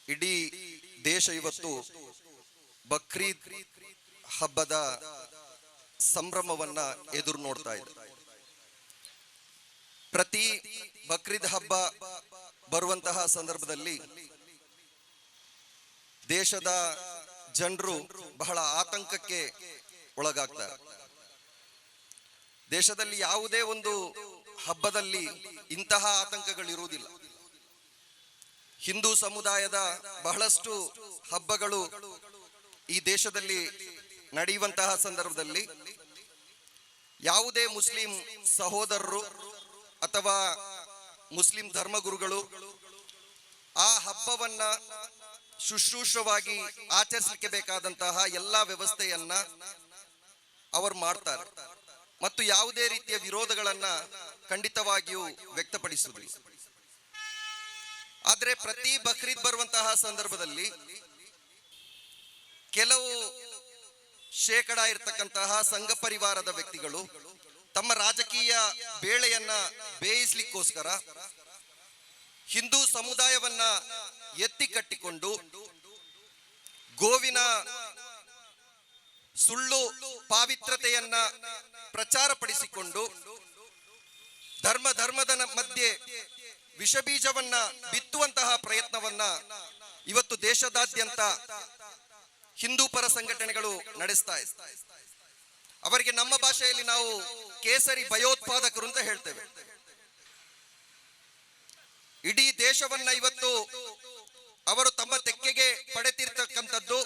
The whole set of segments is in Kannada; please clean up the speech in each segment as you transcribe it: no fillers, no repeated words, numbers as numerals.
ಇಡೀ ದೇಶ ಇವತ್ತು ಬಕ್ರೀದ್ ಹಬ್ಬದ ಸಂಭ್ರಮವನ್ನ ಎದುರು ನೋಡ್ತಾ ಇದೆ. ಪ್ರತಿ ಬಕ್ರೀದ್ ಹಬ್ಬ ಬರುವಂತಹ ಸಂದರ್ಭದಲ್ಲಿ ದೇಶದ ಜನರು ಬಹಳ ಆತಂಕಕ್ಕೆ ಒಳಗಾಗ್ತಾರೆ. ದೇಶದಲ್ಲಿ ಯಾವುದೇ ಒಂದು ಹಬ್ಬದಲ್ಲಿ ಇಂತಹ ಆತಂಕಗಳಿರುವುದಿಲ್ಲ. ಹಿಂದೂ ಸಮುದಾಯದ ಬಹಳಷ್ಟು ಹಬ್ಬಗಳು ಈ ದೇಶದಲ್ಲಿ ನಡೆಯುವಂತಹ ಸಂದರ್ಭದಲ್ಲಿ ಯಾವುದೇ ಮುಸ್ಲಿಂ ಸಹೋದರರು ಅಥವಾ ಮುಸ್ಲಿಂ ಧರ್ಮಗುರುಗಳು ಆ ಹಬ್ಬವನ್ನ ಶುಶ್ರೂಷವಾಗಿ ಆಚರಿಸಲಿಕ್ಕೆ ಬೇಕಾದಂತಹ ಎಲ್ಲ ವ್ಯವಸ್ಥೆಯನ್ನ ಅವರು ಮಾಡ್ತಾರೆ ಮತ್ತು ಯಾವುದೇ ರೀತಿಯ ವಿರೋಧಗಳನ್ನ ಖಂಡಿತವಾಗಿಯೂ ವ್ಯಕ್ತಪಡಿಸುವುದಿಲ್ಲ. ಆದ್ರೆ ಪ್ರತಿ ಬಕ್ರೀದ್ ಬರುವಂತಹ ಸಂದರ್ಭದಲ್ಲಿ ಕೆಲವು ಶೇಕಡ ಇರತಕ್ಕಂತಹ ಸಂಘ ಪರಿವಾರದ ವ್ಯಕ್ತಿಗಳು ತಮ್ಮ ರಾಜಕೀಯ ಬೇಳೆಯನ್ನ ಬೇಯಿಸ್ಲಿಕ್ಕೋಸ್ಕರ ಹಿಂದೂ ಸಮುದಾಯವನ್ನ ಎತ್ತಿ ಕಟ್ಟಿಕೊಂಡು ಗೋವಿನ ಸುಳ್ಳು ಪಾವಿತ್ರತೆಯನ್ನ ಪ್ರಚಾರಪಡಿಸಿಕೊಂಡು ಧರ್ಮದ ಮಧ್ಯೆ ವಿಷಬೀಜವನ್ನ ಬಿತ್ತುವಂತಹ ಪ್ರಯತ್ನವನ್ನ ಇವತ್ತು ದೇಶದಾದ್ಯಂತ ಹಿಂದೂ ಪರ ಸಂಘಟನೆಗಳು ನಡೆಸ್ತಾ ಇದೆ. ಅವರಿಗೆ ನಮ್ಮ ಭಾಷೆಯಲ್ಲಿ ನಾವು ಕೇಸರಿ ಭಯೋತ್ಪಾದಕರು ಅಂತ ಹೇಳ್ತೇವೆ. ಇಡೀ ದೇಶವನ್ನ ಇವತ್ತು ಅವರು ತಮ್ಮ ತೆಕ್ಕೆಗೆ ಪಡೆತಿರ್ತಕ್ಕಂಥದ್ದು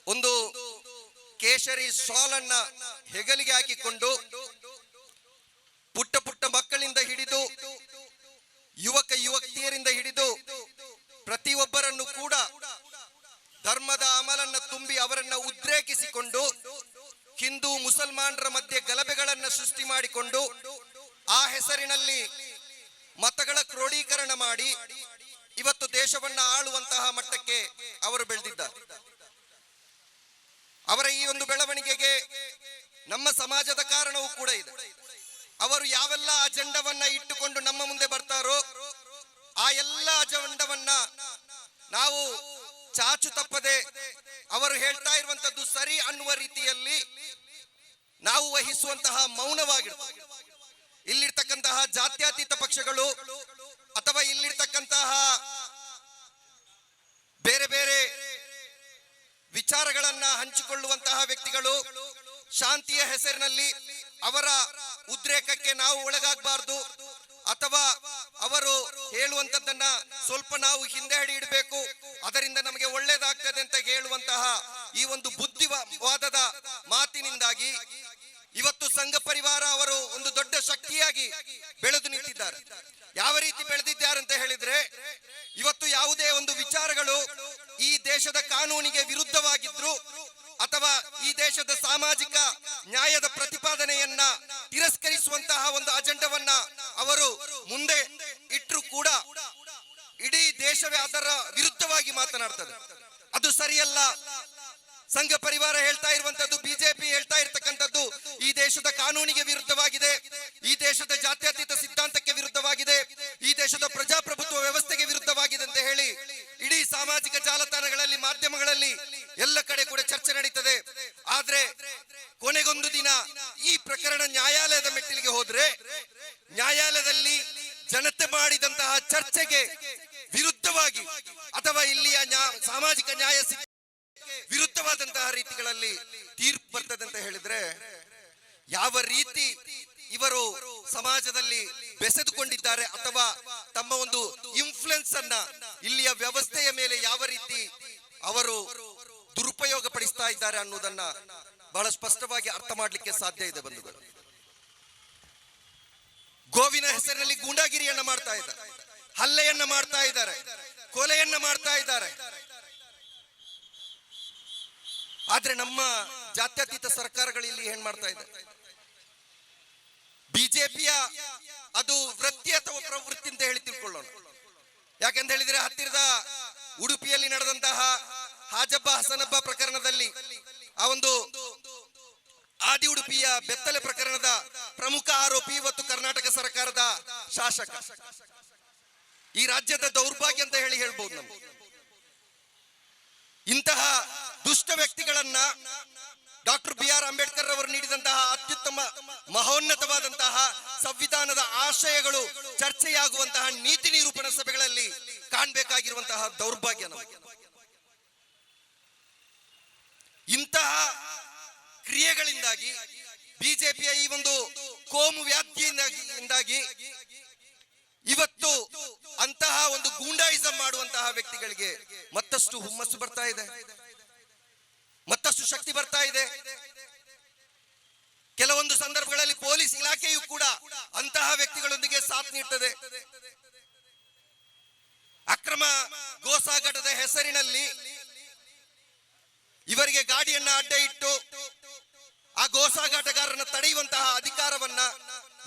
ಒಂದು ಕೇಸರಿ ಶಾಲ್ ಅನ್ನ ಹೆಗಲಿಗೆ ಹಾಕಿಕೊಂಡು ಪುಟ್ಟ ಪುಟ್ಟ ಮಕ್ಕಳಿಂದ ಹಿಡಿದು ಯುವತಿಯರಿಂದ ಹಿಡಿದು ಪ್ರತಿಯೊಬ್ಬರನ್ನು ಕೂಡ ಧರ್ಮದ ಅಮಲನ್ನ ತುಂಬಿ ಅವರನ್ನ ಉದ್ರೇಕಿಸಿಕೊಂಡು ಹಿಂದೂ ಮುಸಲ್ಮಾನರ ಮಧ್ಯೆ ಗಲಭೆಗಳನ್ನ ಸೃಷ್ಟಿ ಮಾಡಿಕೊಂಡು ಆ ಹೆಸರಿನಲ್ಲಿ ಮತಗಳ ಕ್ರೋಢೀಕರಣ ಮಾಡಿ ಇವತ್ತು ದೇಶವನ್ನ ಆಳುವಂತಹ ಮಟ್ಟಕ್ಕೆ ಅವರು ಬೆಳೆದಿದ್ದಾರೆ. ಅವರ ಈ ಒಂದು ಬೆಳವಣಿಗೆಗೆ ನಮ್ಮ ಸಮಾಜದ ಕಾರಣವೂ ಕೂಡ ಇದೆ. ಅವರು ಯಾವೆಲ್ಲ ಅಜೆಂಡವನ್ನ ಇಟ್ಟುಕೊಂಡು ನಮ್ಮ ಮುಂದೆ ಬರ್ತಾರೋ ಆ ಎಲ್ಲ ಅಜೆಂಡವನ್ನ ನಾವು ಚಾಚು ತಪ್ಪದೆ ಅವರು ಹೇಳ್ತಾ ಇರುವಂತದ್ದು ಸರಿ ಅನ್ನುವ ರೀತಿಯಲ್ಲಿ ನಾವು ವಹಿಸುವಂತಹ ಮೌನವಾಗಿರ್ತದೆ. ಇಲ್ಲಿರ್ತಕ್ಕಂತಹ ಜಾತ್ಯತೀತ ಪಕ್ಷಗಳು ಅಥವಾ ಇಲ್ಲಿರ್ತಕ್ಕಂತಹ ಬೇರೆ ಬೇರೆ ವಿಚಾರಗಳನ್ನ ಹಂಚಿಕೊಳ್ಳುವಂತಹ ವ್ಯಕ್ತಿಗಳು ಶಾಂತಿಯ ಹೆಸರಿನಲ್ಲಿ ಅವರ ಉದ್ರೇಕಕ್ಕೆ ನಾವು ಒಳಗಾಗಬಾರದು ಅಥವಾ ಅವರು ಹೇಳುವಂತದ್ದನ್ನ ಸ್ವಲ್ಪ ನಾವು ಹಿಂದೆ ಇಡಬೇಕು, ಅದರಿಂದ ನಮಗೆ ಒಳ್ಳೇದಾಗ್ತದೆ ಅಂತ ಹೇಳುವಂತಹ ಈ ಒಂದು ಬುದ್ಧಿವಾದದ ಮಾತಿನಿಂದಾಗಿ ಇವತ್ತು ಸಂಘ ಪರಿವಾರ ಅವರು ಒಂದು ದೊಡ್ಡ ಶಕ್ತಿಯಾಗಿ ಬೆಳೆದು ನಿಂತಿದ್ದಾರೆ. ಯಾವ ರೀತಿ ಬೆಳೆದಿದ್ದಾರೆ ಅಂತ ಹೇಳಿದ್ರೆ ಇವತ್ತು ಯಾವುದೇ ಒಂದು ವಿಚಾರಗಳು ಈ ದೇಶದ ಕಾನೂನಿಗೆ ವಿರುದ್ಧವಾಗಿದ್ರು ಅಥವಾ ಈ ದೇಶದ ಸಾಮಾಜಿಕ ನ್ಯಾಯದ ಪ್ರತಿಪಾದನೆಯನ್ನ ತಿರಸ್ಕರಿಸುವಂತಹ ಒಂದು ಅಜೆಂಡವನ್ನ ಅವರು ಮುಂದೆ ಇಟ್ಟರು ಕೂಡ ಇಡೀ ದೇಶವೇ ಅದರ ವಿರುದ್ಧವಾಗಿ ಮಾತನಾಡ್ತದೆ. ಅದು ಸರಿಯಲ್ಲ. ಸಂಘ ಪರಿವಾರ ಹೇಳ್ತಾ ಇರುವಂತದ್ದು, ಬಿಜೆಪಿ ಹೇಳ್ತಾ ಇರ್ತಕ್ಕಂಥದ್ದು ಈ ದೇಶದ ಕಾನೂನಿಗೆ ವಿರುದ್ಧವಾಗಿದೆ, ಈ ದೇಶದ ಜಾತ್ಯತೀತ ಸಿದ್ಧಾಂತಕ್ಕೆ ವಿರುದ್ಧವಾಗಿದೆ, ಈ ದೇಶದ ಪ್ರಜಾಪ್ರಭುತ್ವ ವ್ಯವಸ್ಥೆಗೆ ವಿರುದ್ಧವಾಗಿದೆ ಅಂತ ಹೇಳಿ ಇಡೀ ಸಾಮಾಜಿಕ ಜಾಲತಾಣಗಳಲ್ಲಿ ಮಾಧ್ಯಮಗಳಲ್ಲಿ ಎಲ್ಲ ಕಡೆ ಕೂಡ ಚರ್ಚೆ ನಡೀತದೆ. ಆದ್ರೆ ಕೊನೆಗೊಂದು ದಿನ ಈ ಪ್ರಕರಣ ನ್ಯಾಯಾಲಯದ ಮೆಟ್ಟಿಲಿಗೆ ಹೋದ್ರೆ ನ್ಯಾಯಾಲಯದಲ್ಲಿ ಜನತೆ ಮಾಡಿದಂತಹ ಚರ್ಚೆಗೆ ವಿರುದ್ಧವಾಗಿ ಅಥವಾ ಇಲ್ಲಿಯ ಸಾಮಾಜಿಕ ನ್ಯಾಯ ವಿರುದ್ಧವಾದಂತಹ ರೀತಿಗಳಲ್ಲಿ ತೀರ್ಪು ಬರ್ತದೆ ಅಂತ ಹೇಳಿದ್ರೆ ಯಾವ ರೀತಿ ಇವರು ಸಮಾಜದಲ್ಲಿ ಬೆಸೆದುಕೊಂಡಿದ್ದಾರೆ ಅಥವಾ ತಮ್ಮ ಒಂದು ಇನ್ಫ್ಲುಯೆನ್ಸ್ ಅನ್ನ ಇಲ್ಲಿಯ ವ್ಯವಸ್ಥೆಯ ಮೇಲೆ ಯಾವ ರೀತಿ ಅವರು ದುರುಪಯೋಗ ಪಡಿಸ್ತಾ ಇದ್ದಾರೆ ಅನ್ನೋದನ್ನ ಬಹಳ ಸ್ಪಷ್ಟವಾಗಿ ಅರ್ಥ ಮಾಡ್ಲಿಕ್ಕೆ ಸಾಧ್ಯ ಇದೆ ಬಂಧುಗಳು. ಗೋವಿನ ಹೆಸರಿನಲ್ಲಿ ಗೂಂಡಾಗಿರಿಯನ್ನ ಮಾಡ್ತಾ ಇದ್ದಾರೆ, ಹಲ್ಲೆಯನ್ನ ಮಾಡ್ತಾ ಇದ್ದಾರೆ, ಕೊಲೆಯನ್ನ ಮಾಡ್ತಾ ಇದ್ದಾರೆ. ಆದ್ರೆ ನಮ್ಮ ಜಾತ್ಯತೀತ ಸರ್ಕಾರಗಳು ಇಲ್ಲಿ ಏನ್ ಮಾಡ್ತಾ ಇದೆ? ಬಿಜೆಪಿಯ ಅದು ವೃತ್ತಿ ಅಥವಾ ಪ್ರವೃತ್ತಿ ಅಂತ ಹೇಳಿ ತಿಳ್ಕೊಳ್ಳೋಣ. ಯಾಕೆಂತ ಹೇಳಿದ್ರೆ ಹತ್ತಿರದ ಉಡುಪಿಯಲ್ಲಿ ನಡೆದಂತಹ ಹಾಜಬ್ಬ ಹಸನಬ್ಬ ಪ್ರಕರಣದಲ್ಲಿ ಆ ಒಂದು ಆದಿ ಉಡುಪಿಯ ಬೆತ್ತಲೆ ಪ್ರಕರಣದ ಪ್ರಮುಖ ಆರೋಪಿ ಇವತ್ತು ಕರ್ನಾಟಕ ಸರ್ಕಾರದ ಶಾಸಕ. ಈ ರಾಜ್ಯದ ದೌರ್ಭಾಗ್ಯ ಅಂತ ಹೇಳ್ಬೋದು. ನಮ್ಗೆ ವ್ಯಕ್ತಿಗಳನ್ನ ಡಾಕ್ಟರ್ BR ಅಂಬೇಡ್ಕರ್ ಅವರು ನೀಡಿದಂತಹ ಅತ್ಯುತ್ತಮ ಮಹೋನ್ನತವಾದಂತಹ ಸಂವಿಧಾನದ ಆಶಯಗಳು ಚರ್ಚೆಯಾಗುವಂತಹ ನೀತಿ ನಿರೂಪಣಾ ಸಭೆಗಳಲ್ಲಿ ಕಾಣಬೇಕಾಗಿರುವಂತಹ ದೌರ್ಭಾಗ್ಯ ನಮಗೆ. ಇಂತಹ ಕ್ರಿಯೆಗಳಿಂದಾಗಿ ಬಿಜೆಪಿಯ ಈ ಒಂದು ಕೋಮು ವ್ಯಾಪ್ತಿಯಿಂದಾಗಿ ಇವತ್ತು ಅಂತಹ ಒಂದು ಗೂಂಡಾಯಿಸಂ ಮಾಡುವಂತಹ ವ್ಯಕ್ತಿಗಳಿಗೆ ಮತ್ತಷ್ಟು ಹುಮ್ಮಸ್ಸು ಬರ್ತಾ ಇದೆ, ಮತ್ತಷ್ಟು ಶಕ್ತಿ ಬರ್ತಾ ಇದೆ. ಕೆಲವೊಂದು ಸಂದರ್ಭಗಳಲ್ಲಿ ಪೊಲೀಸ್ ಇಲಾಖೆಯು ಕೂಡ ಅಂತಹ ವ್ಯಕ್ತಿಗಳೊಂದಿಗೆ ಸಾಥ್ ನೀಡುತ್ತದೆ. ಅಕ್ರಮ ಗೋಸಾಗಾಟದ ಹೆಸರಿನಲ್ಲಿ ಇವರಿಗೆ ಗಾಡಿಯನ್ನ ಅಡ್ಡ ಇಟ್ಟು ಆ ಗೋಸಾಗಾಟಗಾರರನ್ನ ತಡೆಯುವಂತಹ ಅಧಿಕಾರವನ್ನ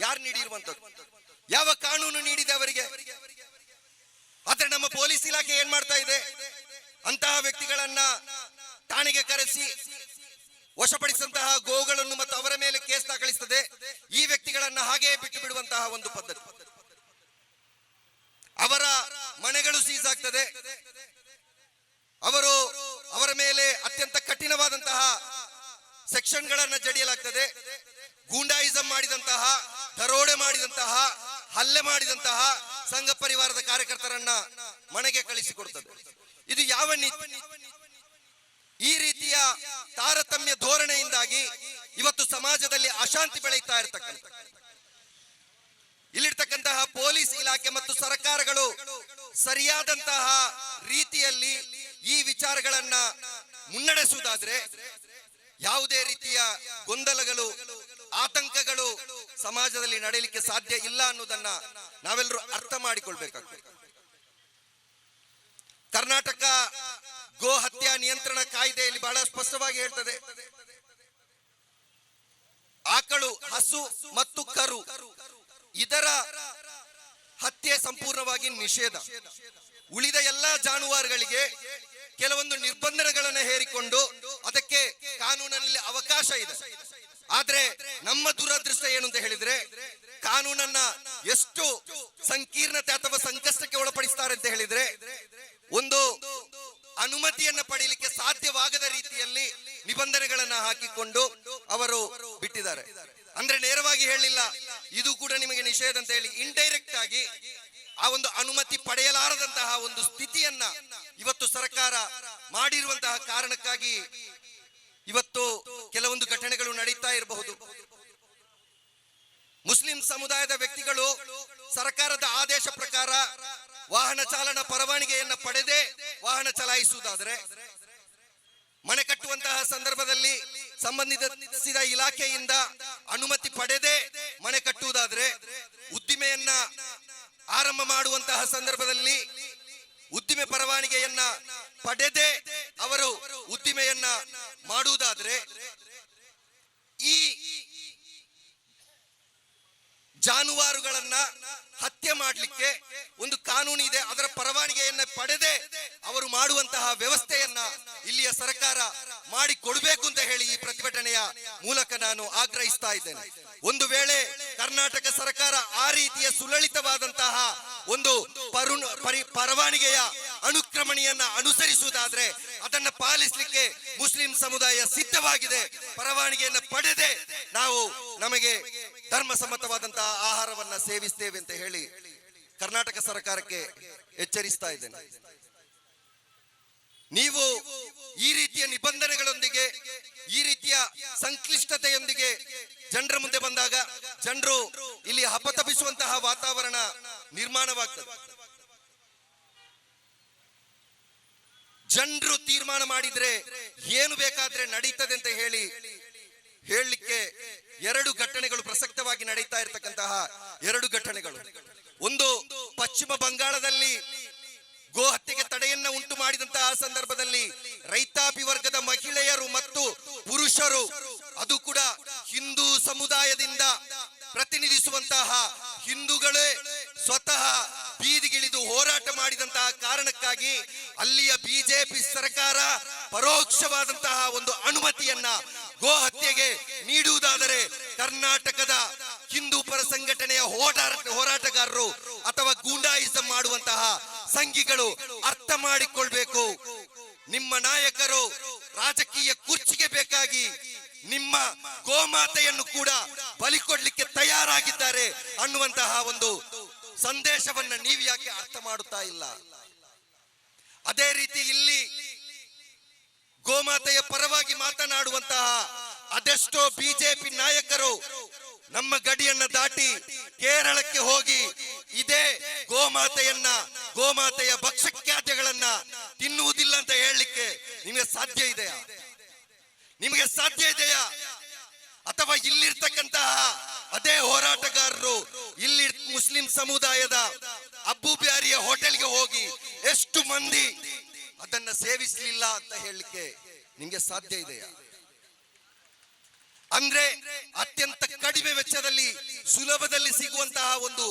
ಯಾರು ನೀಡಿರುವಂತದ್ದು? ಯಾವ ಕಾನೂನು ನೀಡಿದೆ ಅವರಿಗೆ? ಆದ್ರೆ ನಮ್ಮ ಪೊಲೀಸ್ ಇಲಾಖೆ ಏನ್ ಮಾಡ್ತಾ ಇದೆ? ಅಂತಹ ವ್ಯಕ್ತಿಗಳನ್ನ ಠಾಣೆಗೆ ಕರೆಸಿ ವಶಪಡಿಸಿದಂತಹ ಗೋಗಳನ್ನು ಮತ್ತು ಅವರ ಮೇಲೆ ಕೇಸ್ ದಾಖಲಿಸುತ್ತದೆ. ಈ ವ್ಯಕ್ತಿಗಳನ್ನ ಹಾಗೆಯೇ ಬಿಟ್ಟು ಬಿಡುವಂತಹ ಒಂದು ಪದ್ಧತಿ. ಅವರ ಮನೆಗಳು ಸೀಸ್ ಆಗ್ತದೆ. ಅವರ ಮೇಲೆ ಅತ್ಯಂತ ಕಠಿಣವಾದಂತಹ ಸೆಕ್ಷನ್ಗಳನ್ನ ಜಡಿಯಲಾಗ್ತದೆ. ಗೂಂಡಾಯಿಸಂ ಮಾಡಿದಂತಹ, ದರೋಡೆ ಮಾಡಿದಂತಹ, ಹಲ್ಲೆ ಮಾಡಿದಂತಹ ಸಂಘ ಪರಿವಾರದ ಕಾರ್ಯಕರ್ತರನ್ನ ಮನೆಗೆ ಕಳಿಸಿಕೊಡುತ್ತದೆ. ಇದು ಯಾವ ನೀತಿ? ಈ ರೀತಿಯ ತಾರತಮ್ಯ ಧೋರಣೆಯಿಂದಾಗಿ ಇವತ್ತು ಸಮಾಜದಲ್ಲಿ ಅಶಾಂತಿ ಬೆಳೀತಾ ಇರತಕ್ಕಂಥ ಇಲ್ಲಿರ್ತಕ್ಕಂತಹ ಪೊಲೀಸ್ ಇಲಾಖೆ ಮತ್ತು ಸರ್ಕಾರಗಳು ಸರಿಯಾದಂತಹ ರೀತಿಯಲ್ಲಿ ಈ ವಿಚಾರಗಳನ್ನ ಮುನ್ನಡೆಸುವುದಾದ್ರೆ ಯಾವುದೇ ರೀತಿಯ ಗೊಂದಲಗಳು, ಆತಂಕಗಳು ಸಮಾಜದಲ್ಲಿ ನಡೆಯಲಿಕ್ಕೆ ಸಾಧ್ಯ ಇಲ್ಲ ಅನ್ನೋದನ್ನ ನಾವೆಲ್ಲರೂ ಅರ್ಥ ಮಾಡಿಕೊಳ್ಬೇಕಾಗ್ತದೆ. ಕರ್ನಾಟಕ ಗೋ ಹತ್ಯಾ ನಿಯಂತ್ರಣ ಕಾಯ್ದೆಯಲ್ಲಿ ಬಹಳ ಸ್ಪಷ್ಟವಾಗಿ ಹೇಳ್ತದೆ, ಆಕಳು, ಹಸು ಮತ್ತು ಕರು ಇದರ ಹತ್ಯೆ ಸಂಪೂರ್ಣವಾಗಿ ನಿಷೇಧ. ಉಳಿದ ಎಲ್ಲಾ ಜಾನುವಾರುಗಳಿಗೆ ಕೆಲವೊಂದು ನಿರ್ಬಂಧಗಳನ್ನು ಹೇರಿಕೊಂಡು ಅದಕ್ಕೆ ಕಾನೂನಿನಲ್ಲಿ ಅವಕಾಶ ಇದೆ. ಆದ್ರೆ ನಮ್ಮ ದುರದೃಷ್ಟ ಏನು ಅಂತ ಹೇಳಿದ್ರೆ, ಕಾನೂನನ್ನ ಎಷ್ಟು ಸಂಕೀರ್ಣತೆ ಅಥವಾ ಸಂಕಷ್ಟಕ್ಕೆ ಒಳಪಡಿಸ್ತಾರೆ ಅಂತ ಹೇಳಿದ್ರೆ, ಒಂದು ಅನುಮತಿಯನ್ನ ಪಡೆಯಲಿಕ್ಕೆ ಸಾಧ್ಯವಾಗದ ರೀತಿಯಲ್ಲಿ ನಿಬಂಧನೆಗಳನ್ನ ಹಾಕಿಕೊಂಡು ಅವರು ಬಿಟ್ಟಿದ್ದಾರೆ. ಅಂದ್ರೆ ನೇರವಾಗಿ ಹೇಳಿಲ್ಲ ಇದು ಕೂಡ ನಿಮಗೆ ನಿಷೇಧ ಅಂತ ಹೇಳಿ, ಇಂಡೈರೆಕ್ಟ್ ಆಗಿ ಆ ಒಂದು ಅನುಮತಿ ಪಡೆಯಲಾರದಂತಹ ಒಂದು ಸ್ಥಿತಿಯನ್ನ ಇವತ್ತು ಸರ್ಕಾರ ಮಾಡಿರುವಂತಹ ಕಾರಣಕ್ಕಾಗಿ ಇವತ್ತು ಕೆಲವೊಂದು ಘಟನೆಗಳು ನಡೀತಾ ಇರಬಹುದು. ಮುಸ್ಲಿಂ ಸಮುದಾಯದ ವ್ಯಕ್ತಿಗಳು ಸರ್ಕಾರದ ಆದೇಶ ಪ್ರಕಾರ ವಾಹನ ಚಾಲನಾ ಪರವಾನಗಿಯನ್ನ ಪಡೆದೇ ವಾಹನ ಚಲಾಯಿಸುವುದಾದರೆ, ಮನೆ ಕಟ್ಟುವಂತಹ ಸಂದರ್ಭದಲ್ಲಿ ಸಂಬಂಧಿಸಿದ ಇಲಾಖೆಯಿಂದ ಅನುಮತಿ ಪಡೆದೇ ಮನೆ ಕಟ್ಟುವುದಾದ್ರೆ, ಉದ್ದಿಮೆಯನ್ನ ಆರಂಭ ಮಾಡುವಂತಹ ಸಂದರ್ಭದಲ್ಲಿ ಉದ್ದಿಮೆ ಪರವಾನಗಿಯನ್ನ ಪಡೆದೇ ಅವರು ಉದ್ದಿಮೆಯನ್ನ ಮಾಡುವುದಾದ್ರೆ, ಈ ಜಾನುವಾರುಗಳನ್ನ ಹತ್ಯೆ ಮಾಡಲಿಕ್ಕೆ ಒಂದು ಕಾನೂನು ಇದೆ. ಅದರ ಪರವಾನಗಿಯನ್ನ ಪಡೆದೇ ಅವರು ಮಾಡುವಂತಹ ವ್ಯವಸ್ಥೆಯನ್ನ ಇಲ್ಲಿಯ ಸರ್ಕಾರ ಮಾಡಿ ಕೊಡಬೇಕು ಅಂತ ಹೇಳಿ ಈ ಪ್ರತಿಭಟನೆಯ ಮೂಲಕ ನಾನು ಆಗ್ರಹಿಸ್ತಾ ಇದ್ದೇನೆ. ಒಂದು ವೇಳೆ ಕರ್ನಾಟಕ ಸರ್ಕಾರ ಆ ರೀತಿಯ ಸುಲಲಿತವಾದಂತಹ ಒಂದು ಪರವಾನಗಿಯ ಅನುಕ್ರಮಣೆಯನ್ನ ಅನುಸರಿಸುವುದಾದ್ರೆ ಅದನ್ನ ಪಾಲಿಸಲಿಕ್ಕೆ ಮುಸ್ಲಿಂ ಸಮುದಾಯ ಸಿದ್ಧವಾಗಿದೆ. ಪರವಾನಗಿಯನ್ನ ಪಡೆದೇ ನಾವು ನಮಗೆ ಧರ್ಮಸಮ್ಮತವಾದಂತಹ ಆಹಾರವನ್ನ ಸೇವಿಸ್ತೇವೆ ಅಂತ ಹೇಳಿ ಕರ್ನಾಟಕ ಸರ್ಕಾರಕ್ಕೆ ಎಚ್ಚರಿಸ್ತಾ ಇದ್ದೇನೆ. ನೀವು ಈ ರೀತಿಯ ನಿಬಂಧನೆಗಳೊಂದಿಗೆ, ಈ ರೀತಿಯ ಸಂಕ್ಲಿಷ್ಟತೆಯೊಂದಿಗೆ ಜನರ ಮುಂದೆ ಬಂದಾಗ ಜನರು ಇಲ್ಲಿ ಹಪತಪಿಸುವಂತಹ ವಾತಾವರಣ ನಿರ್ಮಾಣವಾಗ್ತದೆ. ಜನರು ತೀರ್ಮಾನ ಮಾಡಿದ್ರೆ ಏನು ಬೇಕಾದ್ರೆ ನಡೀತದೆ ಅಂತ ಹೇಳಲಿಕ್ಕೆ ಎರಡು ಘಟನೆಗಳು ಪ್ರಸಕ್ತವಾಗಿ ನಡೀತಾ ಇರತಕ್ಕಂತಹ ಎರಡು ಘಟನೆಗಳು. ಒಂದು, ಪಶ್ಚಿಮ ಬಂಗಾಳದಲ್ಲಿ ಗೋ ಹತ್ಯೆಗೆ ತಡೆಯನ್ನ ಉಂಟು ಮಾಡಿದಂತಹ ಸಂದರ್ಭದಲ್ಲಿ ರೈತಾಪಿ ವರ್ಗದ ಮಹಿಳೆಯರು ಮತ್ತು ಪುರುಷರು, ಅದು ಕೂಡ ಹಿಂದೂ ಸಮುದಾಯದಿಂದ ಪ್ರತಿನಿಧಿಸುವಂತಹ ಹಿಂದೂಗಳೇ ಸ್ವತಃ ಬೀದಿಗಿಳಿದು ಹೋರಾಟ ಮಾಡಿದಂತಹ ಕಾರಣಕ್ಕಾಗಿ ಅಲ್ಲಿಯ ಬಿಜೆಪಿ ಸರ್ಕಾರ ಪರೋಕ್ಷವಾದಂತಹ ಒಂದು ಅನುಮತಿಯನ್ನ ಗೋ ಹತ್ಯೆಗೆ ನೀಡುವುದಾದರೆ ಕರ್ನಾಟಕದ ಹಿಂದೂ ಪರ ಸಂಘಟನೆಯ ಹೋರಾಟಗಾರರು ಅಥವಾ ಗೂಂಡಾಯಿಸಂ ಮಾಡುವಂತಹ ಸಂಘಿಗಳು ಅರ್ಥ ಮಾಡಿಕೊಳ್ಬೇಕು. ನಿಮ್ಮ ನಾಯಕರು ರಾಜಕೀಯ ಕುರ್ಚಿಗೆ ಬೇಕಾಗಿ ನಿಮ್ಮ ಗೋಮಾತೆಯನ್ನು ಕೂಡ ಬಲಿ ಕೊಡ್ಲಿಕ್ಕೆ ತಯಾರಾಗಿದ್ದಾರೆ ಅನ್ನುವಂತಹ ಒಂದು ಸಂದೇಶವನ್ನ ನೀವು ಯಾಕೆ ಅರ್ಥ ಮಾಡುತ್ತಾ ಇಲ್ಲ? ಅದೇ ರೀತಿ ಇಲ್ಲಿ ಗೋಮಾತೆಯ ಪರವಾಗಿ ಮಾತನಾಡುವಂತಹ ಅದೆಷ್ಟೋ ಬಿಜೆಪಿ ನಾಯಕರು ನಮ್ಮ ಗಡಿಯನ್ನ ದಾಟಿ ಕೇರಳಕ್ಕೆ ಹೋಗಿ ಇದೇ ಗೋಮಾತೆಯ ಭಕ್ಷ್ಯಖಾದ್ಯಗಳನ್ನ ತಿನ್ನುವುದಿಲ್ಲ ಅಂತ ಹೇಳಲಿಕ್ಕೆ ನಿಮಗೆ ಸಾಧ್ಯ ಇದೆಯಾ? ನಿಮಗೆ ಸಾಧ್ಯ ಇದೆಯಾ? ಅಥವಾ ಇಲ್ಲಿರ್ತಕ್ಕಂತಹ ಅದೇ ಹೋರಾಟಗಾರರು ಇಲ್ಲಿ ಮುಸ್ಲಿಂ ಸಮುದಾಯದ ಅಬ್ಬು ಬ್ಯಾರಿಯ ಹೋಟೆಲ್ಗೆ ಹೋಗಿ ಎಷ್ಟು ಮಂದಿ ಅದನ್ನ ಸೇವಿಸಲಿಲ್ಲ ಅಂತ ಹೇಳಲಿಕ್ಕೆ ನಿಮಗೆ ಸಾಧ್ಯ ಇದೆಯಾ? ಅಂದ್ರೆ ಅತ್ಯಂತ ಕಡಿಮೆ ವೆಚ್ಚದಲ್ಲಿ ಸುಲಭದಲ್ಲಿ ಸಿಗುವಂತಹ ಒಂದು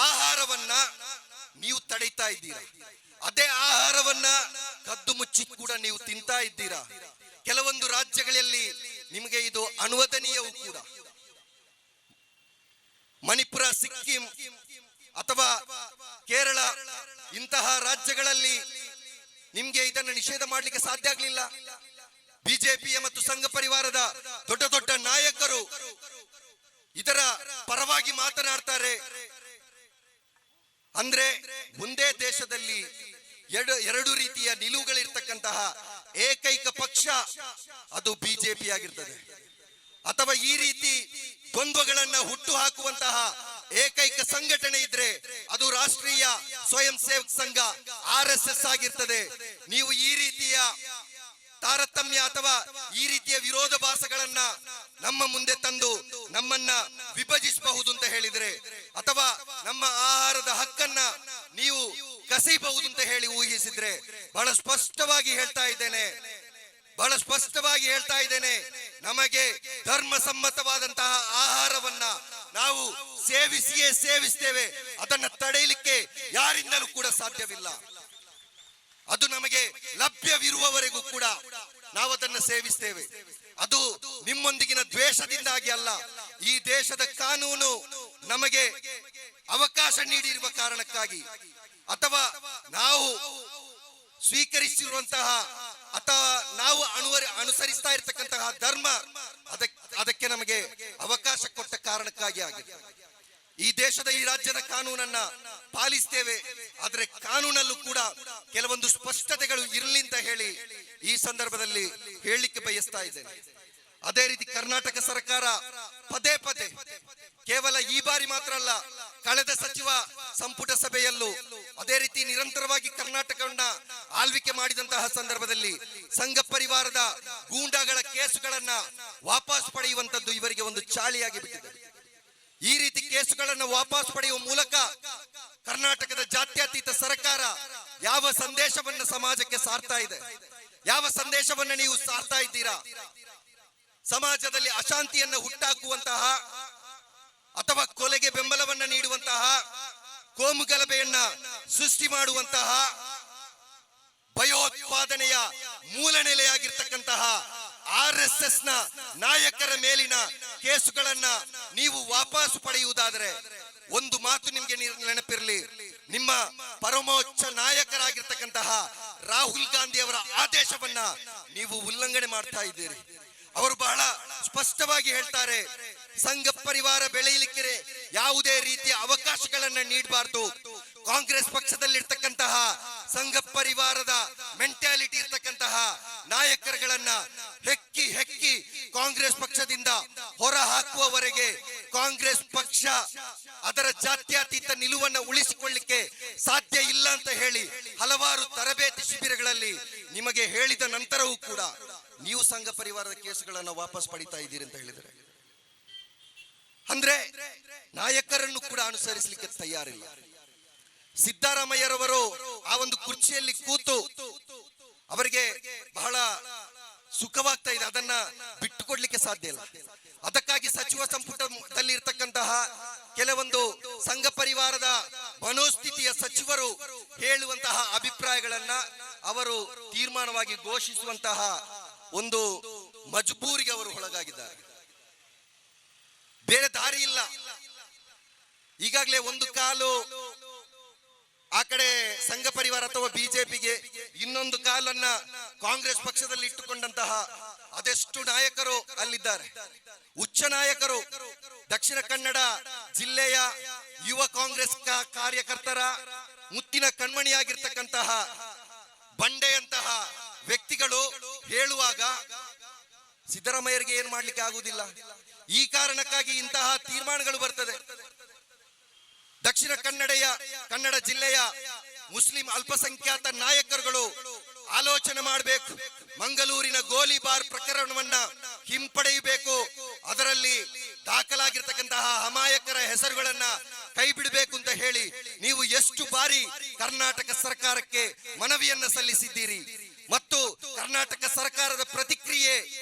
ಆಹಾರವನ್ನ ನೀವು ತಡೀತಾ ಇದ್ದೀರಾ. ಅದೇ ಆಹಾರವನ್ನ ಕದ್ದು ಮುಚ್ಚಿ ಕೂಡ ನೀವು ತಿಂತಾ ಇದ್ದೀರಾ. ಕೆಲವೊಂದು ರಾಜ್ಯಗಳಲ್ಲಿ ನಿಮಗೆ ಇದು ಅನುವದನೀಯವೂ ಕೂಡ. ಮಣಿಪುರ, ಸಿಕ್ಕಿಂ ಅಥವಾ ಕೇರಳ ಇಂತಹ ರಾಜ್ಯಗಳಲ್ಲಿ ನಿಮ್ಗೆ ಇದನ್ನು ನಿಷೇಧ ಮಾಡಲಿಕ್ಕೆ ಸಾಧ್ಯ ಆಗಲಿಲ್ಲ. ಬಿಜೆಪಿಯ ಮತ್ತು ಸಂಘ ಪರಿವಾರದ ದೊಡ್ಡ ದೊಡ್ಡ ನಾಯಕರು ಇದರ ಪರವಾಗಿ ಮಾತನಾಡ್ತಾರೆ. ಅಂದ್ರೆ ಒಂದೇ ದೇಶದಲ್ಲಿ ಎರಡು ರೀತಿಯ ನಿಲುವುಗಳಿರ್ತಕ್ಕಂತಹ ಏಕೈಕ ಪಕ್ಷ ಅದು ಬಿಜೆಪಿ ಆಗಿರ್ತದೆ. ಅಥವಾ ಈ ರೀತಿ ದ್ವಂದ್ವಗಳನ್ನ ಹುಟ್ಟು ಹಾಕುವಂತಹ ಏಕೈಕ ಸಂಘಟನೆ ಇದ್ರೆ ಅದು ರಾಷ್ಟ್ರೀಯ ಸ್ವಯಂ ಸೇವಕ ಸಂಘ RSS ಆಗಿರ್ತದೆ. ನೀವು ಈ ರೀತಿಯ ತಾರತಮ್ಯ ಅಥವಾ ಈ ರೀತಿಯ ವಿರೋಧಾಭಾಸಗಳನ್ನ ನಮ್ಮ ಮುಂದೆ ತಂದು ನಮ್ಮನ್ನ ವಿಭಜಿಸಬಹುದು ಅಂತ ಹೇಳಿದ್ರೆ, ಅಥವಾ ನಮ್ಮ ಆಹಾರದ ಹಕ್ಕನ್ನ ನೀವು ಕಸಿಬಹುದು ಅಂತ ಹೇಳಿ ಊಹಿಸಿದ್ರೆ, ಬಹಳ ಸ್ಪಷ್ಟವಾಗಿ ಹೇಳ್ತಾ ಇದ್ದೇನೆ, ನಮಗೆ ಧರ್ಮ ಸಮ್ಮತವಾದಂತಹ ಆಹಾರವನ್ನ ನಾವು ಸೇವಿಸ್ತೇವೆ. ಅದನ್ನ ತಡೆಯಲಿಕ್ಕೆ ಯಾರಿಂದಲೂ ಕೂಡ ಸಾಧ್ಯವಿಲ್ಲ. ಅದು ನಮಗೆ ಲಭ್ಯವಿರುವವರೆಗೂ ಕೂಡ ನಾವು ಅದನ್ನು ಸೇವಿಸ್ತೇವೆ. ಅದು ನಿಮ್ಮೊಂದಿಗಿನ ದ್ವೇಷದಿಂದಾಗಿ ಅಲ್ಲ, ಈ ದೇಶದ ಕಾನೂನು ನಮಗೆ ಅವಕಾಶ ನೀಡಿರುವ ಕಾರಣಕ್ಕಾಗಿ, ಅಥವಾ ನಾವು ಸ್ವೀಕರಿಸಿರುವಂತಹ ಅಥವಾ ನಾವು ಅನುಸರಿಸ್ತಾ ಇರತಕ್ಕಂತಹ ಧರ್ಮ ಅದಕ್ಕೆ ನಮಗೆ ಅವಕಾಶ ಕೊಟ್ಟ ಕಾರಣಕ್ಕಾಗಿ ಆಗಿದೆ. ಈ ದೇಶದ ಈ ರಾಜ್ಯದ ಕಾನೂನನ್ನ ಪಾಲಿಸ್ತೇವೆ. ಆದ್ರೆ ಕಾನೂನಲ್ಲೂ ಕೂಡ ಕೆಲವೊಂದು ಸ್ಪಷ್ಟತೆಗಳು ಇರಲಿ ಅಂತ ಹೇಳಿ ಈ ಸಂದರ್ಭದಲ್ಲಿ ಹೇಳಲಿಕ್ಕೆ ಬಯಸ್ತಾ ಇದ್ದೇನೆ. ಅದೇ ರೀತಿ ಕರ್ನಾಟಕ ಸರ್ಕಾರ ಪದೇ ಕೇವಲ ಈ ಬಾರಿ ಮಾತ್ರ ಅಲ್ಲ, ಕಳೆದ ಸಚಿವ ಸಂಪುಟ ಸಭೆಯಲ್ಲೂ ಅದೇ ರೀತಿ ನಿರಂತರವಾಗಿ ಕರ್ನಾಟಕವನ್ನ ಆಳ್ವಿಕೆ ಮಾಡಿದಂತಹ ಸಂದರ್ಭದಲ್ಲಿ ಸಂಘ ಪರಿವಾರದ ಗೂಂಡಾಗಳ ಕೇಸುಗಳನ್ನ ವಾಪಸ್ ಪಡೆಯುವಂತದ್ದು ಇವರಿಗೆ ಒಂದು ಚಾಳಿಯಾಗಿ ಬಿಟ್ಟಿದೆ. ಈ ರೀತಿ ಕೇಸುಗಳನ್ನು ವಾಪಸ್ ಪಡೆಯುವ ಮೂಲಕ ಕರ್ನಾಟಕದ ಜಾತ್ಯತೀತ ಸರ್ಕಾರ ಯಾವ ಸಂದೇಶವನ್ನು ಸಮಾಜಕ್ಕೆ ಸಾರ್ತಾ ಇದೆ? ಯಾವ ಸಂದೇಶವನ್ನು ನೀವು ಸಾರ್ತಾ ಇದ್ದೀರಾ? ಸಮಾಜದಲ್ಲಿ ಅಶಾಂತಿಯನ್ನು ಹುಟ್ಟಾಕುವಂತಹ ಅಥವಾ ಕೊಲೆಗೆ ಬೆಂಬಲವನ್ನು ನೀಡುವಂತಹ, ಕೋಮು ಗಲಭೆಯನ್ನ ಸೃಷ್ಟಿ ಮಾಡುವಂತಹ, ಭಯೋತ್ಪಾದನೆಯ ಮೂಲ ನೆಲೆಯಾಗಿರ್ತಕ್ಕಂತಹ RSS ನ ನಾಯಕರ ಮೇಲಿನ ಕೇಸುಗಳನ್ನ ನೀವು ವಾಪಸ್ ಪಡೆಯುವುದಾದರೆ ಒಂದು ಮಾತು ನಿಮಗೆ ನೆನಪಿರಲಿ, ನಿಮ್ಮ ಪರಮೋಚ್ಚ ನಾಯಕರಾಗಿರ್ತಕ್ಕಂತಹ ರಾಹುಲ್ ಗಾಂಧಿ ಅವರ ಆದೇಶವನ್ನ ನೀವು ಉಲ್ಲಂಘನೆ ಮಾಡ್ತಾ ಇದ್ದೀರಿ. ಅವರು ಬಹಳ ಸ್ಪಷ್ಟವಾಗಿ ಹೇಳ್ತಾರೆ, ಸಂಘ ಪರಿವಾರ ಬೆಳೆಯಲಿಕ್ಕೆ ಯಾವುದೇ ರೀತಿಯ ಅವಕಾಶಗಳನ್ನ ನೀಡಬಾರದು. ಕಾಂಗ್ರೆಸ್ ಪಕ್ಷದಲ್ಲಿರ್ತಕ್ಕಂತಹ ಸಂಘ ಪರಿವಾರದ ಮೆಂಟಾಲಿಟಿ ಇರ್ತಕ್ಕಂತಹ ನಾಯಕರುಗಳನ್ನ ಹೆಕ್ಕಿ ಕಾಂಗ್ರೆಸ್ ಪಕ್ಷದಿಂದ ಹೊರ ಹಾಕುವವರೆಗೆ ಕಾಂಗ್ರೆಸ್ ಪಕ್ಷ ಅದರ ಜಾತ್ಯತೀತ ನಿಲುವನ್ನು ಉಳಿಸಿಕೊಳ್ಳಿಕ್ಕೆ ಸಾಧ್ಯ ಇಲ್ಲ ಅಂತ ಹೇಳಿ ಹಲವಾರು ತರಬೇತಿ ಶಿಬಿರಗಳಲ್ಲಿ ನಿಮಗೆ ಹೇಳಿದ ನಂತರವೂ ಕೂಡ ನೀವು ಸಂಘ ಪರಿವಾರದ ಕೇಸುಗಳನ್ನ ವಾಪಸ್ ಪಡಿತಾ ಇದ್ದೀರಿ ಅಂತ ಹೇಳಿದರೆ, ಅಂದ್ರೆ ನಾಯಕರನ್ನು ಕೂಡ ಅನುಸರಿಸಲಿಕ್ಕೆ ತಯಾರಿಲ್ಲ. ಸಿದ್ದರಾಮಯ್ಯರವರು ಆ ಒಂದು ಕುರ್ಚಿಯಲ್ಲಿ ಕೂತು ಅವರಿಗೆ ಬಹಳ ಸುಖವಾಗ್ತಾ ಇದೆ, ಅದನ್ನ ಬಿಟ್ಟುಕೊಡ್ಲಿಕ್ಕೆ ಸಾಧ್ಯ ಇಲ್ಲ. ಅದಕ್ಕಾಗಿ ಸಚಿವ ಸಂಪುಟದಲ್ಲಿ ಇರ್ತಕ್ಕಂತಹ ಕೆಲವೊಂದು ಸಂಘ ಪರಿವಾರದ ಮನೋಸ್ಥಿತಿಯ ಸಚಿವರು ಹೇಳುವಂತಹ ಅಭಿಪ್ರಾಯಗಳನ್ನ ಅವರು ತೀರ್ಮಾನವಾಗಿ ಘೋಷಿಸುವಂತಹ ಒಂದು ಮಜಬೂರಿಗೆ ಅವರು ಒಳಗಾಗಿದ್ದಾರೆ. ಬೇರೆ ದಾರಿ ಇಲ್ಲ. ಈಗಾಗಲೇ ಒಂದು ಕಾಲು ಆ ಕಡೆ ಸಂಘ ಪರಿವಾರ ಅಥವಾ ಬಿಜೆಪಿಗೆ, ಇನ್ನೊಂದು ಕಾಲನ್ನ ಕಾಂಗ್ರೆಸ್ ಪಕ್ಷದಲ್ಲಿ ಇಟ್ಟುಕೊಂಡಂತಹ ಅದೆಷ್ಟು ನಾಯಕರು ಅಲ್ಲಿದ್ದಾರೆ. ಉಚ್ಚ ನಾಯಕರು ದಕ್ಷಿಣ ಕನ್ನಡ ಜಿಲ್ಲೆಯ ಯುವ ಕಾಂಗ್ರೆಸ್ ಕಾರ್ಯಕರ್ತರ ಮುತ್ತಿನ ಕಣ್ಮಣಿಯಾಗಿರ್ತಕ್ಕಂತಹ ಬಂಡೆಯಂತಹ ವ್ಯಕ್ತಿಗಳು ಹೇಳುವಾಗ ಸಿದ್ದರಾಮಯ್ಯರಿಗೆ ಏನ್ ಮಾಡ್ಲಿಕ್ಕೆ ಆಗುವುದಿಲ್ಲ. ಈ ಕಾರಣಕ್ಕಾಗಿ ಇಂತಹ ತೀರ್ಮಾನಗಳು ಬರ್ತದೆ. ದಕ್ಷಿಣ ಕನ್ನಡ ಜಿಲ್ಲೆಯ ಮುಸ್ಲಿಂ ಅಲ್ಪಸಂಖ್ಯಾತ ನಾಯಕರುಗಳು ಆಲೋಚನೆ ಮಾಡಬೇಕು. ಮಂಗಳೂರಿನ ಗೋಲಿಬಾರ್ ಪ್ರಕರಣವನ್ನ ಹಿಂಪಡೆಯಬೇಕು. ಅದರಲ್ಲಿ ದಾಖಲಾಗಿರ್ತಕ್ಕಂತಹ ಅಮಾಯಕರ ಹೆಸರುಗಳನ್ನ ಕೈ ಬಿಡಬೇಕು ಅಂತ ಹೇಳಿ ನೀವು ಎಷ್ಟು ಬಾರಿ ಕರ್ನಾಟಕ ಸರ್ಕಾರಕ್ಕೆ ಮನವಿಯನ್ನ ಸಲ್ಲಿಸಿದ್ದೀರಿ ಮತ್ತು ಕರ್ನಾಟಕ ಸರ್ಕಾರದ ಪ್ರತಿಕ್ರಿಯೆ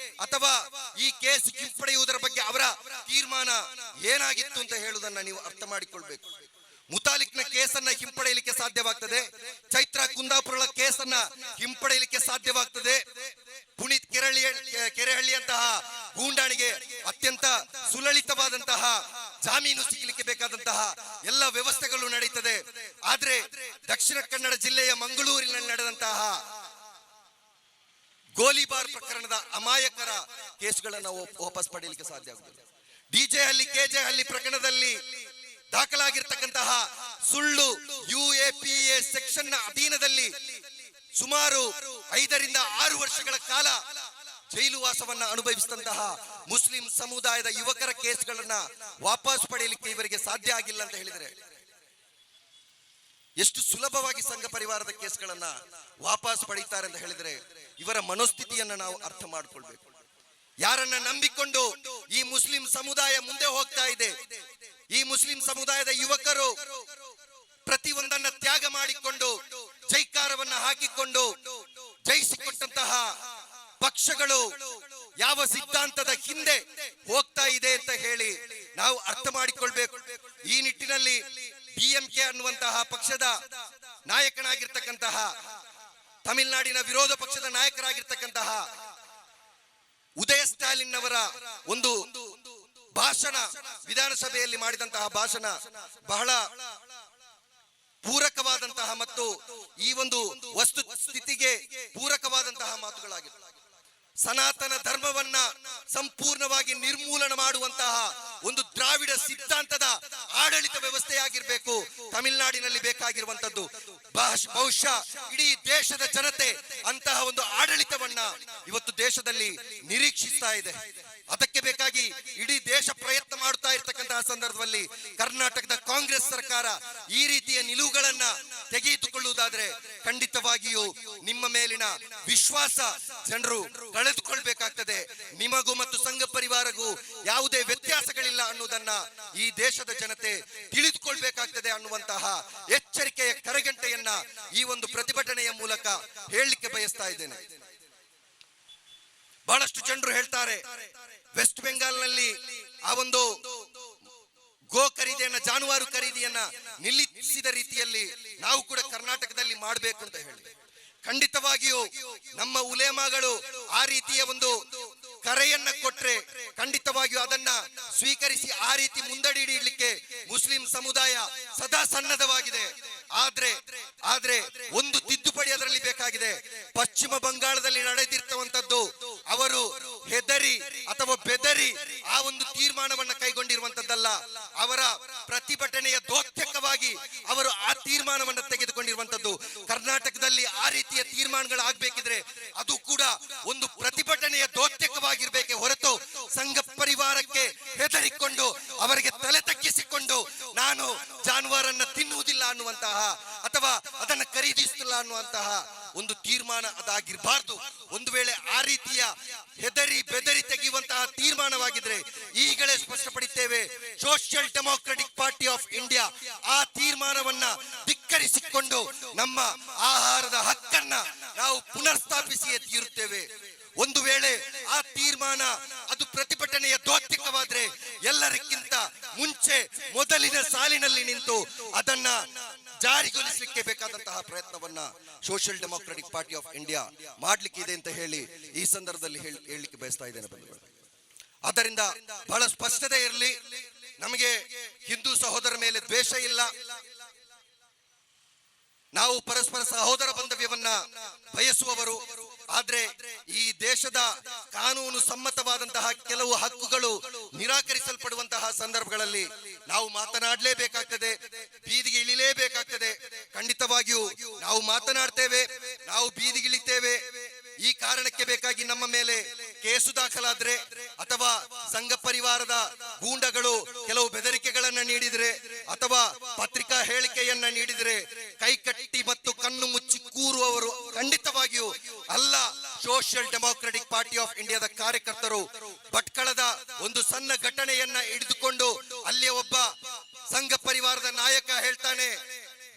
ಅಥವಾ ಈ ಕೇಸ್ ಹಿಂಪಡೆಯುವುದರ ಬಗ್ಗೆ ಅವರ ತೀರ್ಮಾನ ಏನಾಗಿತ್ತು ಅಂತ ಹೇಳುವುದನ್ನ ನೀವು ಅರ್ಥ ಮಾಡಿಕೊಳ್ಬೇಕು. ಮುತಾಲಿಕ್ನ ಕೇಸನ್ನ ಹಿಂಪಡೆಯಲಿಕ್ಕೆ ಸಾಧ್ಯವಾಗ್ತದೆ. ಚೈತ್ರ ಕುಂದಾಪುರ ಕೇಸನ್ನ ಹಿಂಪಡೆಯಲಿಕ್ಕೆ ಸಾಧ್ಯವಾಗ್ತದೆ. ಪುನೀತ್ ಕೆರೆಹಳ್ಳಿಯಂತಹ ಗೂಂಡಾಣಿಗೆ ಅತ್ಯಂತ ಸುಲಲಿತವಾದಂತಹ ಜಾಮೀನು ಸಿಗಲಿಕ್ಕೆ ಬೇಕಾದಂತಹ ಎಲ್ಲ ವ್ಯವಸ್ಥೆಗಳು ನಡೀತದೆ. ಆದ್ರೆ ದಕ್ಷಿಣ ಕನ್ನಡ ಜಿಲ್ಲೆಯ ಮಂಗಳೂರಿನಲ್ಲಿ ನಡೆದಂತಹ ಗೋಲಿಬಾರ್ ಪ್ರಕರಣದ ಅಮಾಯಕರ ಕೇಸ್ಗಳನ್ನ ವಾಪಸ್ ಪಡೆಯಲಿಕ್ಕೆ ಸಾಧ್ಯ ಆಗುದಿಲ್ಲ. ಡಿಜೆ ಹಳ್ಳಿ ಕೆಜೆ ಹಳ್ಳಿ ಪ್ರಕರಣದಲ್ಲಿ ದಾಖಲಾಗಿರ್ತಕ್ಕಂತಹ ಸುಳ್ಳು UAPA ಸೆಕ್ಷನ್ ನ ಅಧೀನದಲ್ಲಿ ಸುಮಾರು 5 ರಿಂದ 6 ವರ್ಷಗಳ ಕಾಲ ಜೈಲು ವಾಸವನ್ನ ಅನುಭವಿಸಿದಂತಹ ಮುಸ್ಲಿಂ ಸಮುದಾಯದ ಯುವಕರ ಕೇಸ್ಗಳನ್ನ ವಾಪಸ್ ಪಡೆಯಲಿಕ್ಕೆ ಇವರಿಗೆ ಸಾಧ್ಯ ಆಗಿಲ್ಲ ಅಂತ ಹೇಳಿದರೆ ಎಷ್ಟು ಸುಲಭವಾಗಿ ಸಂಘ ಪರಿವಾರದ ಕೇಸ್ಗಳನ್ನ ವಾಪಸ್ ಪಡೀತಾರೆ ಅಂತ ಹೇಳಿದ್ರೆ ಇವರ ಮನೋಸ್ಥಿತಿಯನ್ನ ನಾವು ಅರ್ಥ ಮಾಡಿಕೊಳ್ಬೇಕು. ಯಾರನ್ನ ನಂಬಿಕೊಂಡು ಈ ಮುಸ್ಲಿಂ ಸಮುದಾಯ ಮುಂದೆ ಹೋಗ್ತಾ ಇದೆ, ಈ ಮುಸ್ಲಿಂ ಸಮುದಾಯದ ಯುವಕರು ಪ್ರತಿಯೊಂದನ್ನ ತ್ಯಾಗ ಮಾಡಿಕೊಂಡು ಜೈಕಾರವನ್ನ ಹಾಕಿಕೊಂಡು ಜಯಿಸಿಕೊಟ್ಟಂತಹ ಪಕ್ಷಗಳು ಯಾವ ಸಿದ್ಧಾಂತದ ಹಿಂದೆ ಹೋಗ್ತಾ ಇದೆ ಅಂತ ಹೇಳಿ ನಾವು ಅರ್ಥ ಮಾಡಿಕೊಳ್ಬೇಕು. ಈ ನಿಟ್ಟಿನಲ್ಲಿ DMK ಅನ್ನುವಂತಹ ಪಕ್ಷದ ನಾಯಕನಾಗಿರ್ತಕ್ಕಂತಹ ತಮಿಳುನಾಡಿನ ವಿರೋಧ ಪಕ್ಷದ ನಾಯಕರಾಗಿರ್ತಕ್ಕಂತಹ ಉದಯ ಸ್ಟಾಲಿನ್ ಅವರ ಒಂದು ಭಾಷಣ, ವಿಧಾನಸಭೆಯಲ್ಲಿ ಮಾಡಿದಂತಹ ಭಾಷಣ ಬಹಳ ಪೂರಕವಾದಂತಹ ಮತ್ತು ಈ ಒಂದು ವಸ್ತು ಸ್ಥಿತಿಗೆ ಪೂರಕವಾದಂತಹ ಮಾತುಗಳಾಗಿವೆ. ಸನಾತನ ಧರ್ಮವನ್ನ ಸಂಪೂರ್ಣವಾಗಿ ನಿರ್ಮೂಲನ ಮಾಡುವಂತಹ ಒಂದು ದ್ರಾವಿಡ ಸಿದ್ಧಾಂತದ ಆಡಳಿತ ವ್ಯವಸ್ಥೆಯಾಗಿರ್ಬೇಕು ತಮಿಳುನಾಡಿನಲ್ಲಿ ಬೇಕಾಗಿರುವಂತದ್ದು. ಬಹುಶಃ ಇಡೀ ದೇಶದ ಜನತೆ ಅಂತಹ ಒಂದು ಆಡಳಿತವನ್ನ ಇವತ್ತು ದೇಶದಲ್ಲಿ ನಿರೀಕ್ಷಿಸ್ತಾ ಇದೆ. ಅದಕ್ಕೆ ಬೇಕಾಗಿ ಇಡೀ ದೇಶ ಪ್ರಯತ್ನ ಮಾಡುತ್ತಾ ಇರತಕ್ಕಂತಹ ಸಂದರ್ಭದಲ್ಲಿ ಕರ್ನಾಟಕದ ಕಾಂಗ್ರೆಸ್ ಸರ್ಕಾರ ಈ ರೀತಿಯ ನಿಲುವುಗಳನ್ನ ತೆಗೆದುಕೊಳ್ಳುವುದಾದ್ರೆ ಖಂಡಿತವಾಗಿಯೂ ನಿಮ್ಮ ಮೇಲಿನ ವಿಶ್ವಾಸ ಜನರು ಕಳೆದುಕೊಳ್ಬೇಕಾಗ್ತದೆ. ನಿಮಗೂ ಮತ್ತು ಸಂಘ ಪರಿವಾರಗೂ ಯಾವುದೇ ವ್ಯತ್ಯಾಸಗಳಿಲ್ಲ ಅನ್ನುವುದನ್ನ ಈ ದೇಶದ ಜನತೆ ತಿಳಿದುಕೊಳ್ಬೇಕಾಗ್ತದೆ ಅನ್ನುವಂತಹ ಎಚ್ಚರಿಕೆಯ ಕರೆಗಂಟೆಯನ್ನ ಈ ಒಂದು ಪ್ರತಿಭಟನೆಯ ಮೂಲಕ ಹೇಳಲಿಕ್ಕೆ ಬಯಸ್ತಾ ಇದ್ದೇನೆ. ಬಹಳಷ್ಟು ಜನರು ಹೇಳ್ತಾರೆ ವೆಸ್ಟ್ ಬೆಂಗಾಲ್ನಲ್ಲಿ ಆ ಒಂದು ಗೋ ಖರೀದಿಯನ್ನ, ಜಾನುವಾರು ಖರೀದಿಯನ್ನ ನಿಲ್ಲಿಸಿದ ರೀತಿಯಲ್ಲಿ ನಾವು ಕೂಡ ಕರ್ನಾಟಕದಲ್ಲಿ ಮಾಡಬೇಕು ಅಂತ ಹೇಳಿ. ಖಂಡಿತವಾಗಿಯೂ ನಮ್ಮ ಉಲೇಮಾಗಳು ಆ ರೀತಿಯ ಒಂದು ಕರೆಯನ್ನ ಕೊಟ್ರೆ ಖಂಡಿತವಾಗಿಯೂ ಅದನ್ನ ಸ್ವೀಕರಿಸಿ ಆ ರೀತಿ ಮುಂದಡಿಯಲಿಕ್ಕೆ ಮುಸ್ಲಿಂ ಸಮುದಾಯ ಸದಾ ಸನ್ನದ್ಧವಾಗಿದೆ. ಆದ್ರೆ ಒಂದು ತಿದ್ದುಪಡಿ ಅದರಲ್ಲಿ ಬೇಕಾಗಿದೆ. ಪಶ್ಚಿಮ ಬಂಗಾಳದಲ್ಲಿ ನಡೆದಿರ್ತವಂತದ್ದು ಅವರು ಹೆದರಿ ಅಥವಾ ಬೆದರಿ ಆ ಒಂದು ತೀರ್ಮಾನವನ್ನ ಕೈಗೊಂಡಿರುವಂತದ್ದಲ್ಲ. ಅವರ ಪ್ರತಿಭಟನೆಯ ದ್ಯೋತಕವಾಗಿ ಅವರು ಆ ತೀರ್ಮಾನವನ್ನ ತೆಗೆದುಕೊಂಡಿರುವಂತದ್ದು. ಕರ್ನಾಟಕದಲ್ಲಿ ಆ ರೀತಿಯ ತೀರ್ಮಾನಗಳು ಆಗ್ಬೇಕಿದ್ರೆ ಅದು ಕೂಡ ಒಂದು ಪ್ರತಿಭಟನೆಯ ದ್ಯೋತಕವಾಗಿರ್ಬೇಕೆ ಹೊರತು ಸಂಘ ಪರಿವಾರಕ್ಕೆ ಹೆದರಿಕೊಂಡು ಅವರಿಗೆ ತಲೆ ತಗ್ಗಿಸಿಕೊಂಡು ನಾನು ಜಾನುವಾರನ್ನ ತಿನ್ನುವುದಿಲ್ಲ ಅನ್ನುವಂತಹ ಅಥವಾ ಅದನ್ನ ಖರೀದಿಸುತ್ತಿಲ್ಲ ಅನ್ನುವಂತಹ ಒಂದು ತೀರ್ಮಾನ ಅದಾಗಿರಬಾರ್ದು. ಒಂದು ವೇಳೆ ಆ ರೀತಿಯ ಹೆದರಿ ಬೆದರಿ ತೆಗೆಯುವಂತಹ ತೀರ್ಮಾನವಾಗಿದ್ರೆ ಈಗಲೇ ಸ್ಪಷ್ಟಪಡಿಸುತ್ತೇವೆ, Social Democratic Party of India ಆ ತೀರ್ಮಾನವನ್ನ ಧಿಕ್ಕರಿಸಿಕೊಂಡು ನಮ್ಮ ಆಹಾರದ ಹಕ್ಕನ್ನ ನಾವು ಪುನರ್ಸ್ಥಾಪಿಸಿಯೇ ತೀರುತ್ತೇವೆ. ಒಂದು ವೇಳೆ ಆ ತೀರ್ಮಾನ ಅದು ಪ್ರತಿಭಟನೆಯ ದ್ಯೋತಕವಾದ್ರೆ ಎಲ್ಲರಿಗಿಂತ ಮುಂಚೆ ಮೊದಲಿನ ಸಾಲಿನಲ್ಲಿ ನಿಂತು ಅದನ್ನ ಜಾರಿಗೊಳಿಸಲಿಕ್ಕೆ ಬೇಕಾದಂತಹ ಪ್ರಯತ್ನವನ್ನ social Democratic Party of India ಮಾಡ್ಲಿಕ್ಕೆ ಇದೆ ಅಂತ ಹೇಳಿ ಈ ಸಂದರ್ಭದಲ್ಲಿ ಹೇಳಲಿಕ್ಕೆ ಬಯಸ್ತಾ ಇದ್ದೇನೆ ಬಂಧುಗಳು. ಆದ್ದರಿಂದ ಬಹಳ ಸ್ಪಷ್ಟತೆ ಇರಲಿ. ನಮಗೆ ಹಿಂದೂ ಸಹೋದರ ಮೇಲೆ ದ್ವೇಷ ಇಲ್ಲ. ನಾವು ಪರಸ್ಪರ ಸಹೋದರ ಬಾಂಧವ್ಯವನ್ನ ಬಯಸುವವರು. ಆದ್ರೆ ಈ ದೇಶದ ಕಾನೂನು ಸಮ್ಮತವಾದಂತಹ ಕೆಲವು ಹಕ್ಕುಗಳು ನಿರಾಕರಿಸಲ್ಪಡುವಂತಹ ಸಂದರ್ಭಗಳಲ್ಲಿ ನಾವು ಮಾತನಾಡಲೇಬೇಕಾಗ್ತದೆ, ಬೀದಿಗೆ ಇಳಿಲೇಬೇಕಾಗ್ತದೆ. ಖಂಡಿತವಾಗಿಯೂ ನಾವು ಮಾತನಾಡ್ತೇವೆ, ನಾವು ಬೀದಿಗಿಳಿತೇವೆ. ಈ ಕಾರಣಕ್ಕೆ ಬೇಕಾಗಿ ನಮ್ಮ ಮೇಲೆ ಕೇಸು ದಾಖಲಾದ್ರೆ ಅಥವಾ ಸಂಘ ಪರಿವಾರದ ಗೂಂಡಗಳು ಕೆಲವು ಬೆದರಿಕೆಗಳನ್ನ ನೀಡಿದ್ರೆ ಅಥವಾ ಪತ್ರಿಕಾ ಹೇಳಿಕೆಯನ್ನ ನೀಡಿದ್ರೆ ಕೈಕಟ್ಟಿ ಮತ್ತು ಕಣ್ಣು ಮುಚ್ಚಿ ಕೂರುವವರು ಖಂಡಿತವಾಗಿಯೂ ಅಲ್ಲ. ಸೋಷಿಯಲ್ ಡೆಮೋಕ್ರೆಟಿಕ್ ಪಾರ್ಟಿ ಆಫ್ ಇಂಡಿಯಾದ ಕಾರ್ಯಕರ್ತರು ಭಟ್ಕಳದ ಒಂದು ಸಣ್ಣ ಘಟನೆಯನ್ನ ಹಿಡಿದುಕೊಂಡು ಅಲ್ಲಿಯ ಒಬ್ಬ ಸಂಘ ಪರಿವಾರದ ನಾಯಕ ಹೇಳ್ತಾನೆ,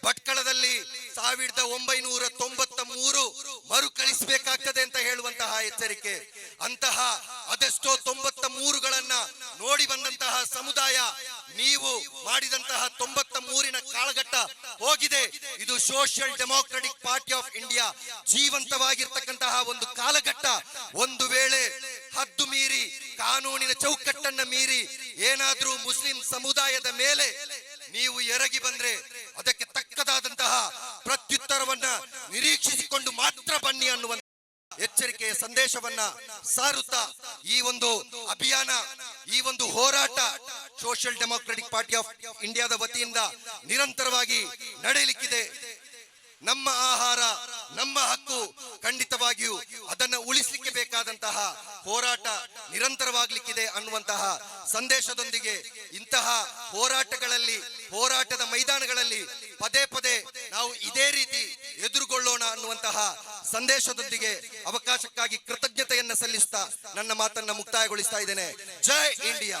ಭಟ್ಕಳದಲ್ಲಿ 1993 ಮರುಕಳಿಸಬೇಕಾಗ್ತದೆ ಅಂತ ಹೇಳುವಂತಹ ಎಚ್ಚರಿಕೆ. ಅಂತಹ ಅದೆಷ್ಟೋ 93ಗಳನ್ನ ನೋಡಿ ಬಂದಂತಹ ಸಮುದಾಯ ನೀವು ಮಾಡಿದಂತಹ 93ನ ಕಾಲಘಟ್ಟ ಹೋಗಿದೆ. ಇದು Social Democratic Party of India ಜೀವಂತವಾಗಿರ್ತಕ್ಕಂತಹ ಒಂದು ಕಾಲಘಟ್ಟ. ಒಂದು ವೇಳೆ ಹದ್ದು ಮೀರಿ ಕಾನೂನಿನ ಚೌಕಟ್ಟನ್ನ ಮೀರಿ ಏನಾದ್ರೂ ಮುಸ್ಲಿಂ ಸಮುದಾಯದ ಮೇಲೆ ನೀವು ಎರಗಿ ಬಂದ್ರೆ ಅದಕ್ಕೆ ತಕ್ಕದಾದಂತಹ ಪ್ರತ್ಯುತ್ತರವನ್ನ ನಿರೀಕ್ಷಿಸಿಕೊಂಡು ಮಾತ್ರ ಬನ್ನಿ ಅನ್ನುವಂತ ಎಚ್ಚರಿಕೆಯ ಸಂದೇಶವನ್ನ ಸಾರುತ್ತಾ ಈ ಒಂದು ಅಭಿಯಾನ, ಈ ಒಂದು ಹೋರಾಟ ಸೋಷಿಯಲ್ ಡೆಮೋಕ್ರೆಟಿಕ್ ಪಾರ್ಟಿ ಆಫ್ ಇಂಡಿಯಾದ ವತಿಯಿಂದ ನಿರಂತರವಾಗಿ ನಡೆಯಲಿಕ್ಕಿದೆ. ನಮ್ಮ ಆಹಾರ ನಮ್ಮ ಹಕ್ಕು, ಖಂಡಿತವಾಗಿಯೂ ಅದನ್ನ ಉಳಿಸಲಿಕ್ಕೆ ಬೇಕಾದಂತಹ ಹೋರಾಟ ನಿರಂತರವಾಗಲಿಕ್ಕಿದೆ ಅನ್ನುವಂತಹ ಸಂದೇಶದೊಂದಿಗೆ ಇಂತಹ ಹೋರಾಟಗಳಲ್ಲಿ, ಹೋರಾಟದ ಮೈದಾನಗಳಲ್ಲಿ ಪದೇ ಪದೇ ನಾವು ಇದೇ ರೀತಿ ಎದುರುಗೊಳ್ಳೋಣ ಅನ್ನುವಂತಹ ಸಂದೇಶದೊಂದಿಗೆ ಅವಕಾಶಕ್ಕಾಗಿ ಕೃತಜ್ಞತೆಯನ್ನ ಸಲ್ಲಿಸ್ತಾ ನನ್ನ ಮಾತನ್ನ ಮುಕ್ತಾಯಗೊಳಿಸ್ತಾ ಇದ್ದೇನೆ. ಜೈ ಇಂಡಿಯಾ.